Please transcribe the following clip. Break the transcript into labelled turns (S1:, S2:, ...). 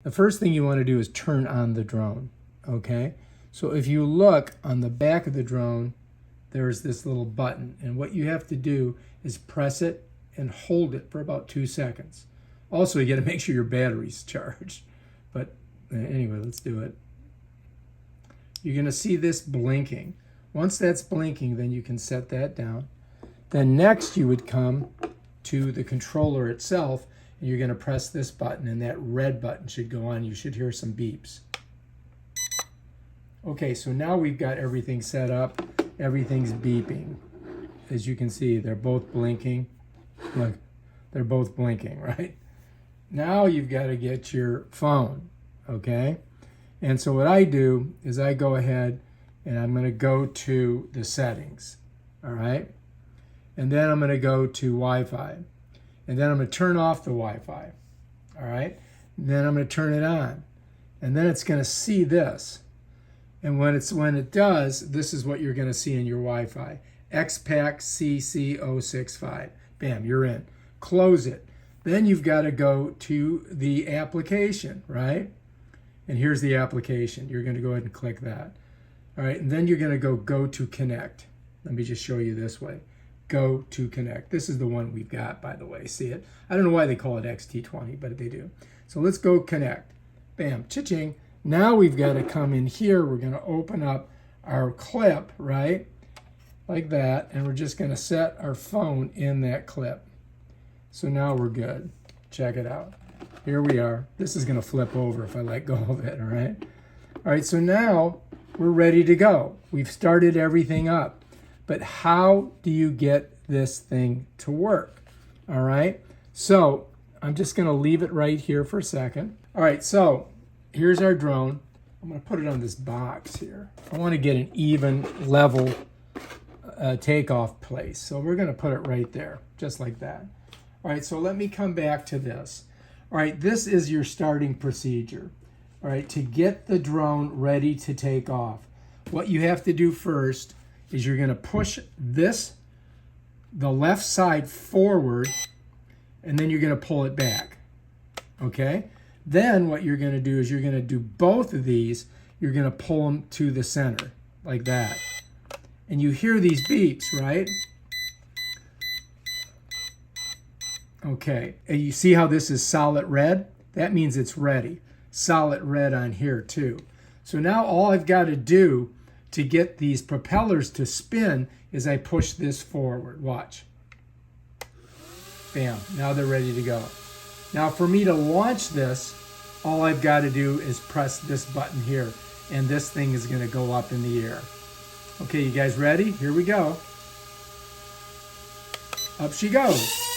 S1: the first thing you want to do is turn on the drone, okay? So if you look on the back of the drone, there's this little button, and what you have to do is press it and hold it for about 2 seconds. Also, you got to make sure your battery's charged. But anyway, let's do it. You're going to see this blinking. Once that's blinking, then you can set that down. Then next you would come to the controller itself, and you're going to press this button, and that red button should go on. You should hear some beeps. Okay, so now we've got everything set up. Everything's beeping. As you can see, they're both blinking. Look, they're both blinking, right? Now you've got to get your phone, okay? And so what I do is I go ahead and I'm going to go to the settings, all right? And then I'm going to go to Wi-Fi. And then I'm going to turn off the Wi-Fi, all right? And then I'm going to turn it on. And then it's going to see this. And when it does, this is what you're going to see in your Wi-Fi. XPAC CC065. Bam, you're in. Close it. Then you've got to go to the application, right? And here's the application. You're going to go ahead and click that. All right, and then you're going to go to connect. Let me just show you this way. Go to connect. This is the one we've got, by the way. See it? I don't know why they call it XT20, but they do. So let's go connect. Bam, cha-ching. Now we've got to come in here. We're going to open up our clip, right? Like that. And we're just going to set our phone in that clip. So now we're good. Check it out. Here we are. This is going to flip over if I let go of it, all right? All right, so now we're ready to go. We've started everything up. But how do you get this thing to work? All right? So I'm just going to leave it right here for a second. All right, so here's our drone. I'm going to put it on this box here. I want to get an even level takeoff place. So we're going to put it right there, just like that. All right, so let me come back to this. All right, this is your starting procedure. All right, to get the drone ready to take off, what you have to do first is you're going to push this, the left side forward, and then you're going to pull it back. Okay? Then what you're going to do is you're going to do both of these. You're going to pull them to the center, like that. And you hear these beeps, right? Okay, and you see how this is solid red? That means it's ready. Solid red on here too. So now all I've got to do to get these propellers to spin is I push this forward. Watch. Bam, now they're ready to go. Now for me to launch this, all I've got to do is press this button here, and this thing is going to go up in the air. Okay, you guys ready? Here we go. Up she goes.